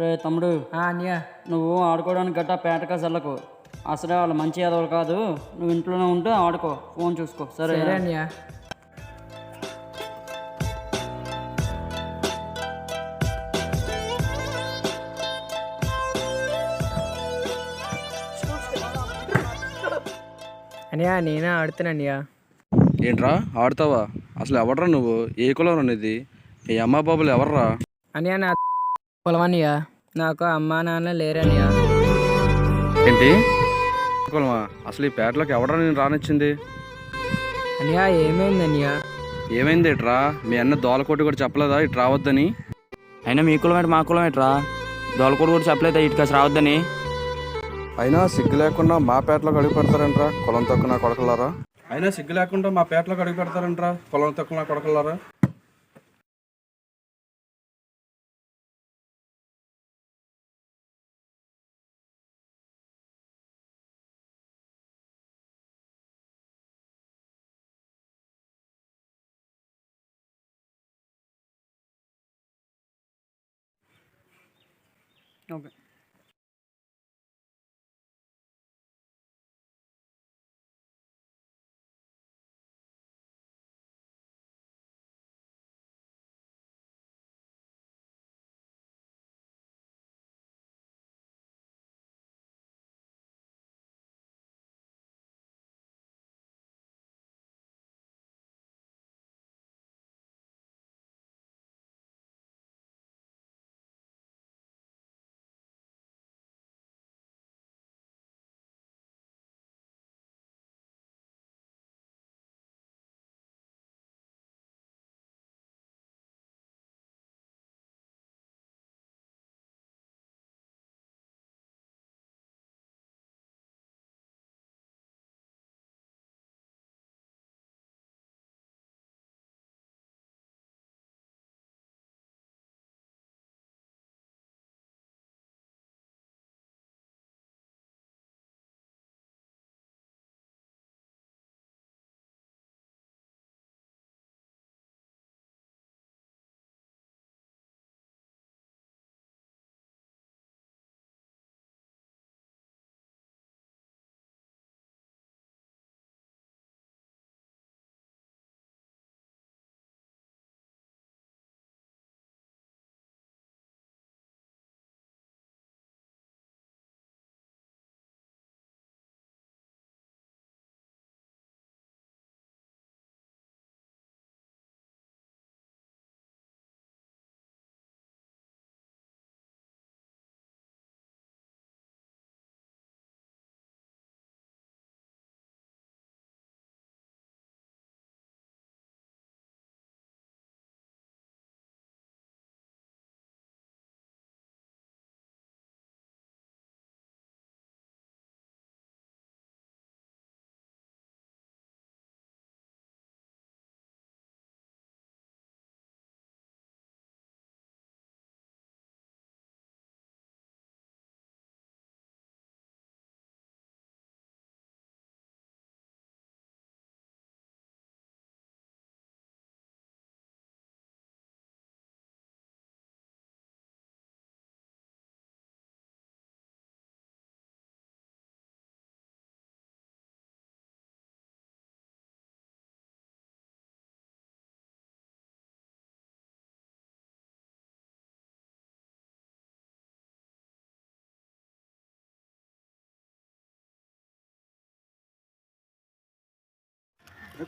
రే తమ్ముడు, అన్నయ్య. నువ్వు ఆడుకోవడానికి గట్టా పేటకా చల్లకు. అసలే వాళ్ళు మంచి ఎదవలు కాదు. నువ్వు ఇంట్లోనే ఉంటే ఆడుకో, ఫోన్ చూసుకో. సరే సరే అన్నయ్య. అన్నయ్య నేనే ఆడుతున్నా అన్నయ్య. ఏంట్రా ఆడతావా? అసలు ఎవడ్రా నువ్వు? ఏ కులం అనేది? ఈ అమ్మ బాబులు ఎవర్రా? అన్నయ్య నా పొలం అన్నయ్య. నాకు అమ్మా నాన్న లేరన్నయ్య. ఏంటి కులమా? అసలు ఈ పేటలోకి ఎవడ్రా నేను రానిచ్చింది? అన్నయ్య ఏమైంది అన్నయ్య? ఏమైంది ఏట్రా? మీ అన్న దోలకోటి కూడా చెప్పలేదా ఇటు రావద్దని? అయినా మీ కులం ఏంటి మా కులం ఏంట్రా? దోలకోడు కూడా చెప్పలేదా ఇటుకాసి రావద్దని? అయినా సిగ్గు లేకుండా మా పేటలోకి అడుగు పెడతారంట్రా కులం తక్కువ నా కొడకలారా? అయినా సిగ్గు లేకుండా మా పేటలోకి అడుగు పెడతారంట్రా కులం తక్కువ నా కొడకలారా? ఓకే.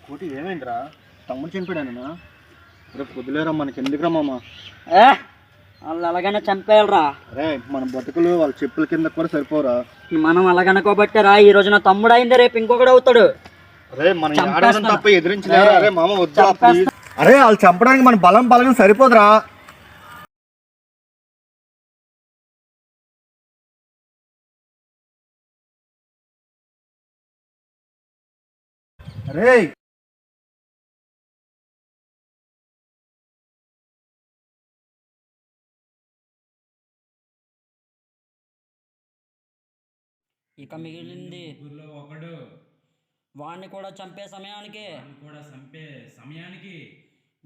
కోటి ఏమైందిరా? తమ్ముడు చనిపోయాడనా? రేపు పొద్దులేరా మనకి ఎందుకురా మామ? వాళ్ళు ఎలాగైనా చంపేయాలరా. అరే మన బతుకులు వాళ్ళ చెప్పుల కింద కూడా సరిపోరా. మనం అలాగనుకోబట్టారా ఈ రోజు నా తమ్ముడు అయింది, రేపు ఇంకొకడు అవుతాడు. అరే మనం ఆడడం తప్ప ఎదిరించలేరా? అరే మామ వద్దా ప్లీజ్. అరే వాళ్ళు చంపడానికి మన బలం సరిపోదురా. అరే ఇక మిగిలింది ఒకడు వాడిని కూడా చంపే సమయానికి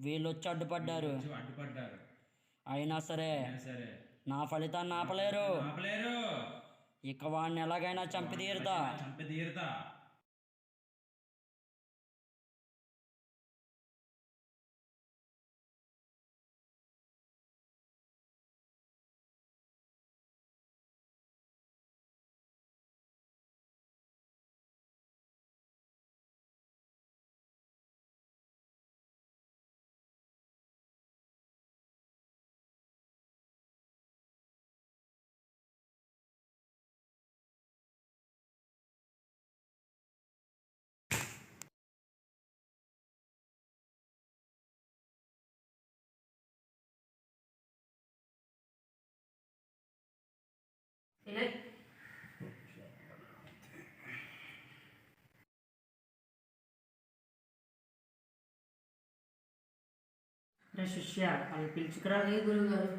వీళ్ళు వచ్చి అడ్డుపడ్డారు. అడ్డుపడ్డారు. అయినా సరే నా ఫలితాన్ని ఆపలేరు. ఇక వాడిని ఎలాగైనా చంపి తీరుతా. శిష్య అది పిలుచుకురా గురుగారు.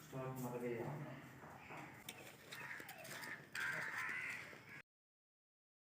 స్టార్ట్ మొదలయ్యా